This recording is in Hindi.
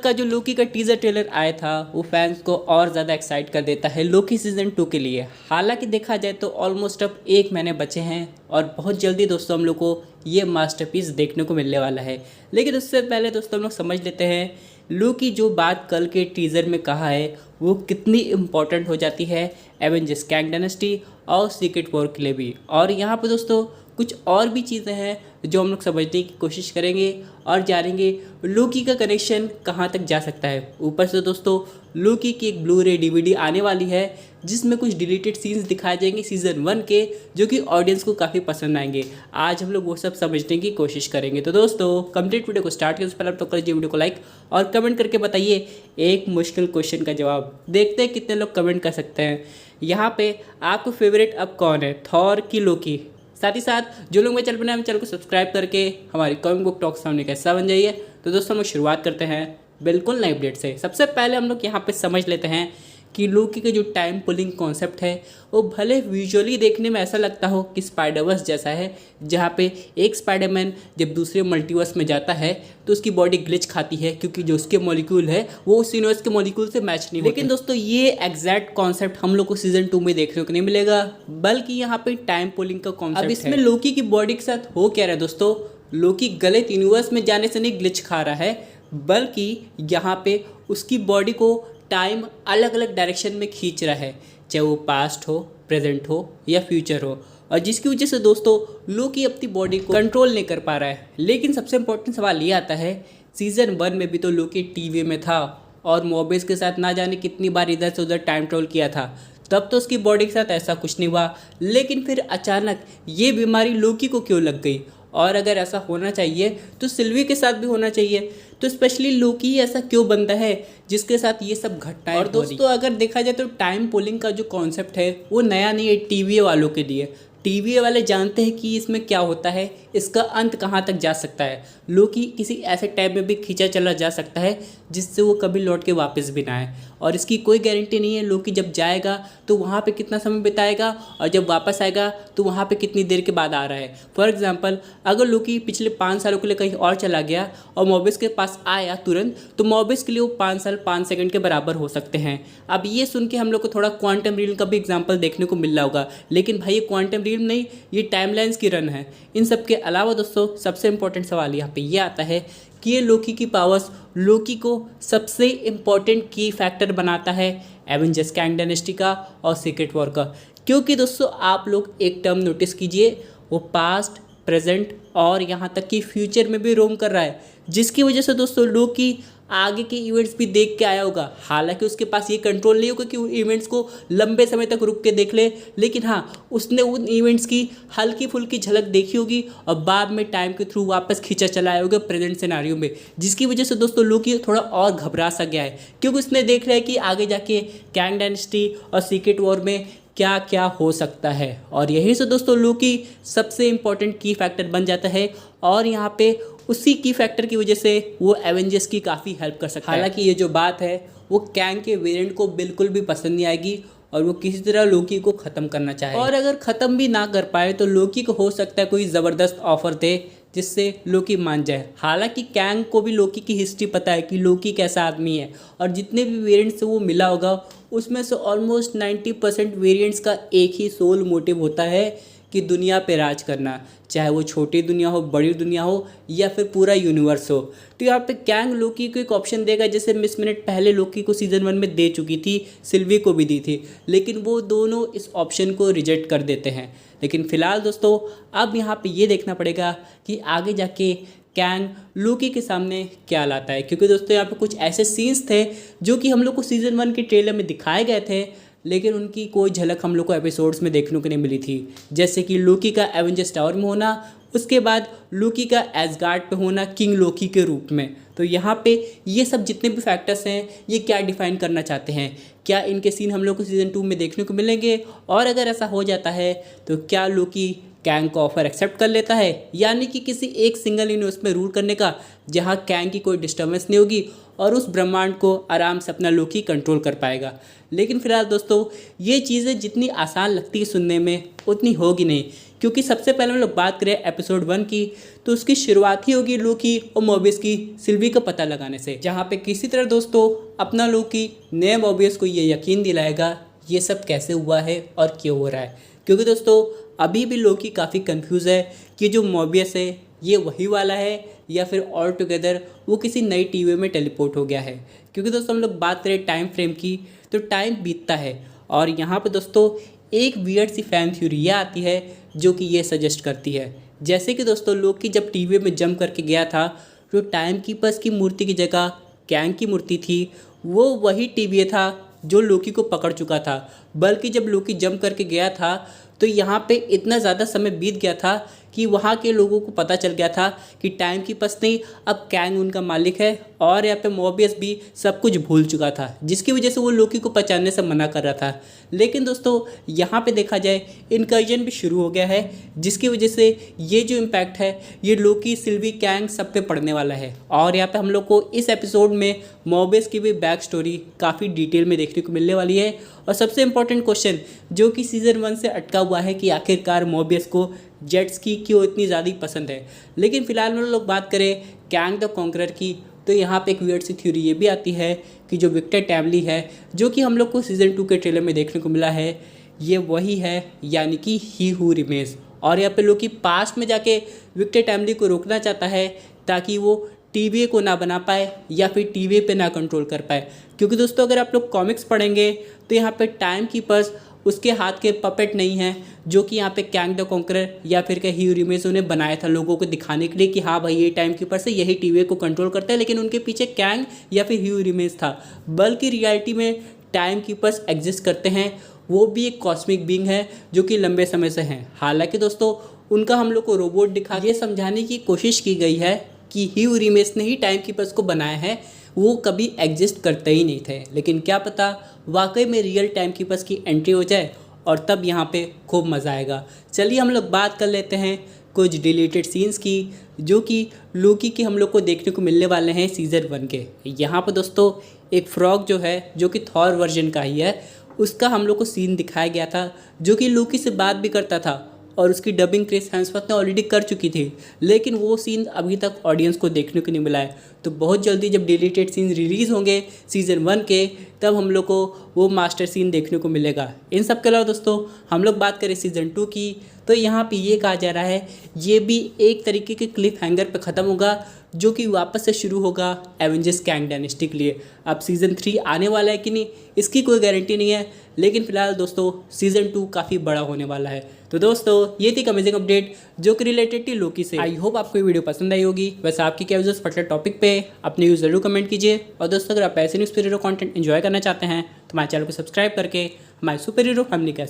का जो लोकी का टीजर ट्रेलर आया था वो फैंस को और ज़्यादा एक्साइट कर देता है लोकी सीजन 2 के लिए। हालांकि देखा जाए तो ऑलमोस्ट अब 1 महीने बचे हैं और बहुत जल्दी दोस्तों हम लोग को ये मास्टरपीस देखने को मिलने वाला है। लेकिन उससे पहले दोस्तों हम लोग समझ लेते हैं लोकी जो बात कल के टीज़र में कहा है वो कितनी इम्पोर्टेंट हो जाती है एवेंजर्स कैंग डायनेस्टी और सीक्रेट वॉर के लिए भी। और यहाँ पर दोस्तों कुछ और भी चीज़ें हैं जो हम लोग समझने की कोशिश करेंगे और जानेंगे लोकी का कनेक्शन कहाँ तक जा सकता है। ऊपर से दोस्तों लोकी की एक ब्लू रे DVD आने वाली है जिसमें कुछ डिलीटेड सीन्स दिखाए जाएंगे सीज़न 1 के, जो कि ऑडियंस को काफ़ी पसंद आएंगे। आज हम लोग वो सब समझने की कोशिश करेंगे। तो दोस्तों कंप्लीट वीडियो को स्टार्ट करने से पहले तो कर लीजिए वीडियो को लाइक और कमेंट करके बताइए एक मुश्किल क्वेश्चन का जवाब। देखते हैं कितने लोग कमेंट कर सकते हैं। यहाँ पे आपको फेवरेट अब कौन है, थॉर की लोकी? साथ ही साथ जो लोग मेरे चैनल पर नए हैं चैनल को सब्सक्राइब करके हमारी कॉमिक बुक टॉक सामने का हिस्सा बन जाइए। तो दोस्तों हम लोग शुरुआत करते हैं बिल्कुल नई अपडेट से। सबसे पहले हम लोग यहाँ पे समझ लेते हैं कि लोकी का जो टाइम पुलिंग कॉन्सेप्ट है वो भले विजुअली देखने में ऐसा लगता हो कि स्पाइडरवर्स जैसा है, जहाँ पे एक स्पाइडरमैन जब दूसरे मल्टीवर्स में जाता है तो उसकी बॉडी ग्लिच खाती है क्योंकि जो उसके मॉलिक्यूल है वो उस यूनिवर्स के मॉलिक्यूल से मैच नहीं होते। लेकिन दोस्तों ये एग्जैक्ट कॉन्सेप्ट हम लोग को सीजन 2 में देखने को नहीं मिलेगा, बल्कि यहाँ पे टाइम पुलिंग का कॉन्सेप्ट। अब इसमें लोकी की बॉडी के साथ हो क्या रहा है दोस्तों, लोकी गलत यूनिवर्स में जाने से नहीं ग्लिच खा रहा है, बल्कि यहाँ पे उसकी बॉडी को टाइम अलग अलग डायरेक्शन में खींच रहा है, चाहे वो पास्ट हो, प्रेजेंट हो या फ्यूचर हो, और जिसकी वजह से दोस्तों लोकी अपनी बॉडी को कंट्रोल नहीं कर पा रहा है। लेकिन सबसे इम्पोर्टेंट सवाल ये आता है सीजन 1 में भी तो लोकी टीवी में था और मोबिस के साथ ना जाने कितनी बार इधर से उधर टाइम ट्रैवल किया था, तब तो उसकी बॉडी के साथ ऐसा कुछ नहीं हुआ। लेकिन फिर अचानक ये बीमारी लोकी को क्यों लग गई? और अगर ऐसा होना चाहिए तो सिल्वी के साथ भी होना चाहिए, तो स्पेशली लोकी ऐसा क्यों बनता है जिसके साथ ये सब घटनाएं। और दोस्तों अगर देखा जाए तो टाइम पुलिंग का जो कॉन्सेप्ट है वो नया नहीं है टीवी वालों के लिए। टीवी वाले जानते हैं कि इसमें क्या होता है, इसका अंत कहाँ तक जा सकता है। लोकी किसी ऐसे टाइम में भी खींचा चला जा सकता है जिससे वो कभी लौट के वापस भी ना आए, और इसकी कोई गारंटी नहीं है लोकी जब जाएगा तो वहाँ पे कितना समय बिताएगा और जब वापस आएगा तो वहाँ पे कितनी देर के बाद आ रहा है। फॉर एग्जांपल अगर लोकी पिछले 5 सालों के लिए कहीं और चला गया और मोबिस के पास आया तुरंत, तो मोबिस के लिए वो 5 साल 5 सेकंड के बराबर हो सकते हैं। अब ये सुन के हम लोग को थोड़ा क्वांटम रियल का भी एग्जाम्पल देखने को मिल रहा होगा, लेकिन भाई ये क्वांटम रियल नहीं, ये टाइमलाइंस की रन है। इन सब के अलावा दोस्तों सबसे इंपॉर्टेंट सवाल यहाँ पे ये आता है कि ये लोकी की पावर्स लोकी को सबसे इम्पॉर्टेंट की फैक्टर बनाता है एवेंजर्स कैंग डायनेस्टी का और सीक्रेट वॉर का। क्योंकि दोस्तों आप लोग एक टर्म नोटिस कीजिए, वो पास्ट, प्रेजेंट और यहाँ तक कि फ्यूचर में भी रोम कर रहा है, जिसकी वजह से दोस्तों लोकी आगे के इवेंट्स भी देख के आया होगा। हालांकि उसके पास ये कंट्रोल नहीं होगा कि वो इवेंट्स को लंबे समय तक रुक के देख ले, लेकिन हाँ उसने उन इवेंट्स की हल्की फुल्की झलक देखी होगी और बाद में टाइम के थ्रू वापस खींचा चला आया होगा प्रेजेंट सिनेरियो में, जिसकी वजह से दोस्तों लोकी थोड़ा और घबरा सा गया है क्योंकि उसने देख रहा है कि आगे जाके कैंग डायनेस्टी और सीक्रेट वॉर में क्या क्या हो सकता है। और यही से दोस्तों लोकी सबसे इम्पॉर्टेंट की फैक्टर बन जाता है और यहाँ पे उसी की फैक्टर की वजह से वो एवेंजर्स की काफ़ी हेल्प कर सकता है। हालांकि ये जो बात है वो कैंग के वेरिएंट को बिल्कुल भी पसंद नहीं आएगी और वो किसी तरह लोकी को ख़त्म करना चाहे, और अगर ख़त्म भी ना कर पाए तो लोकी को हो सकता है कोई ज़बरदस्त ऑफर दे जिससे लोकी मान जाए। हालांकि कैंग को भी लोकी की हिस्ट्री पता है कि लोकी कैसा आदमी है, और जितने भी वेरिएंट्स से वो मिला होगा उसमें से ऑलमोस्ट 90% वेरिएंट्स का एक ही सोल मोटिव होता है कि दुनिया पे राज करना, चाहे वो छोटी दुनिया हो, बड़ी दुनिया हो या फिर पूरा यूनिवर्स हो। तो यहाँ पे कैंग लोकी को एक ऑप्शन देगा, जैसे मिस मिनट पहले लोकी को सीजन 1 में दे चुकी थी, सिल्वी को भी दी थी, लेकिन वो दोनों इस ऑप्शन को रिजेक्ट कर देते हैं। लेकिन फिलहाल दोस्तों अब यहाँ पे ये देखना पड़ेगा कि आगे जाके कैंग लोकी के सामने क्या लाता है, क्योंकि दोस्तों यहाँ पे कुछ ऐसे सीन्स थे जो कि हम लोग को सीजन 1 के ट्रेलर में दिखाए गए थे, लेकिन उनकी कोई झलक हम लोग को एपिसोड्स में देखने को नहीं मिली थी। जैसे कि लोकी का एवेंजर्स टावर में होना, उसके बाद लोकी का एसगार्ड पे होना किंग लोकी के रूप में। तो यहाँ पे ये सब जितने भी फैक्टर्स हैं ये क्या डिफाइन करना चाहते हैं, क्या इनके सीन हम लोग को सीजन 2 में देखने को मिलेंगे, और अगर ऐसा हो जाता है तो क्या लोकी कैंग का ऑफर एक्सेप्ट कर लेता है, यानी कि किसी एक सिंगल यूनिवर्स में रूल करने का जहाँ कैंग की कोई डिस्टर्बेंस नहीं होगी और उस ब्रह्मांड को आराम से अपना लोकी कंट्रोल कर पाएगा। लेकिन फिलहाल दोस्तों ये चीज़ें जितनी आसान लगती है सुनने में उतनी होगी नहीं, क्योंकि सबसे पहले हम लोग बात करें एपिसोड 1 की, तो उसकी शुरुआत ही होगी लोकी और मोबियस की सिल्वी का पता लगाने से, जहाँ पे किसी तरह दोस्तों अपना लोकी नए मोबियस को ये यकीन दिलाएगा ये सब कैसे हुआ है और क्यों हो रहा है। क्योंकि दोस्तों अभी भी लोकी काफ़ी कंफ्यूज है कि जो मोबियस है ये वही वाला है या फिर ऑल टुगेदर वो किसी नई टीवी में टेलीपोर्ट हो गया है। क्योंकि दोस्तों हम लोग बात करें टाइम फ्रेम की, तो टाइम बीतता है और यहाँ पे दोस्तों एक वियर्ड सी फैन थ्योरी ये आती है जो कि ये सजेस्ट करती है, जैसे कि दोस्तों लोकी जब टीवी में जंप करके गया था तो टाइम कीपर्स की मूर्ति की जगह कैंग की मूर्ति थी, वो वही टीवी था जो लोकी को पकड़ चुका था। बल्कि जब लोकी जंप करके गया था तो यहाँ पे इतना ज़्यादा समय बीत गया था कि वहाँ के लोगों को पता चल गया था कि टाइम कीपर्स नहीं, अब कैंग उनका मालिक है और यहाँ पे मोबियस भी सब कुछ भूल चुका था, जिसकी वजह से वो लोकी को पहचानने से मना कर रहा था। लेकिन दोस्तों यहाँ पे देखा जाए इनकर्जन भी शुरू हो गया है, जिसकी वजह से ये जो इम्पैक्ट है ये लोकी, सिल्वी, कैंग सब पे पड़ने वाला है। और यहाँ पे हम लोग को इस एपिसोड में मोबियस की भी बैक स्टोरी काफ़ी डिटेल में देखने को मिलने वाली है। और सबसे इम्पोर्टेंट क्वेश्चन जो कि सीज़न 1 से अटका हुआ है कि आखिरकार मोबियस को जेट्स की क्यों इतनी ज़्यादा पसंद है। लेकिन फिलहाल में लोग बात करें कैंग द कॉन्करर की, तो यहाँ पे एक वियर्ड सी थ्योरी ये भी आती है कि जो विक्टर टैमली है जो कि हम लोग को सीज़न 2 के ट्रेलर में देखने को मिला है ये वही है, यानी कि ही हू रिमेन्स। और यहाँ पे लोग कि पास्ट में जाके विक्टर टैमली को रोकना चाहता है ताकि वो टीवी को ना बना पाए या फिर टीवी पे ना कंट्रोल कर पाए। क्योंकि दोस्तों अगर आप लोग कॉमिक्स पढ़ेंगे तो यहाँ पे टाइम कीपर्स उसके हाथ के पपेट नहीं हैं, जो कि यहाँ पे कैंग द कॉन्करर या फिर के ही रिमेन्स उन्हें बनाया था लोगों को दिखाने के लिए कि हाँ भाई ये टाइम कीपर से यही टीवी को कंट्रोल करता है, लेकिन उनके पीछे कैंग या फिर ही रिमेन्स था। बल्कि रियलिटी में टाइम कीपर्स एग्जिस्ट करते हैं, वो भी एक कॉस्मिक बीइंग है जो कि लंबे समय से हैं। हालांकि दोस्तों उनका हम लोग को रोबोट दिखा ये समझाने की कोशिश की गई है कि ही रिमेन्स ने ही टाइम कीपर्स को बनाया है, वो कभी एग्जिस्ट करते ही नहीं थे। लेकिन क्या पता वाकई में रियल टाइम कीपर्स की एंट्री हो जाए और तब यहाँ पे खूब मज़ा आएगा। चलिए हम लोग बात कर लेते हैं कुछ डिलीटेड सीन्स की जो कि लोकी के हम लोग को देखने को मिलने वाले हैं सीज़न 1 के। यहाँ पर दोस्तों एक फ्रॉग जो है जो कि थॉर वर्जन का ही है, उसका हम लोग को सीन दिखाया गया था जो कि लोकी से बात भी करता था और उसकी डबिंग क्रिस हेम्सवर्थ ने ऑलरेडी कर चुकी थी, लेकिन वो सीन अभी तक ऑडियंस को देखने को नहीं मिला है। तो बहुत जल्दी जब डिलीटेड सीन रिलीज़ होंगे सीज़न 1 के, तब हम लोग को वो मास्टर सीन देखने को मिलेगा। इन सब के अलावा दोस्तों हम लोग बात करें सीज़न 2 की, तो यहाँ पे ये कहा जा रहा है ये भी एक तरीके के क्लिफ हैंगर पे ख़त्म होगा जो कि वापस से शुरू होगा एवेंजर्स कैंग डायनेस्टी के लिए। अब सीज़न 3 आने वाला है कि नहीं इसकी कोई गारंटी नहीं है, लेकिन फिलहाल दोस्तों सीज़न 2 काफ़ी बड़ा होने वाला है। तो दोस्तों ये थी अमेजिंग अपडेट जो कि रिलेटेड थी लोकी से। आई होप आपको ये वीडियो पसंद आई होगी। वैसे आपकी क्या व्यूज़ पर्टिकुलर टॉपिक पे अपने व्यूज़ जरूर कमेंट कीजिए। और दोस्तों अगर आप ऐसे news super hero content enjoy करना चाहते हैं तो हमारे चैनल को सब्सक्राइब करके हमारे सुपर हीरो फैमिली का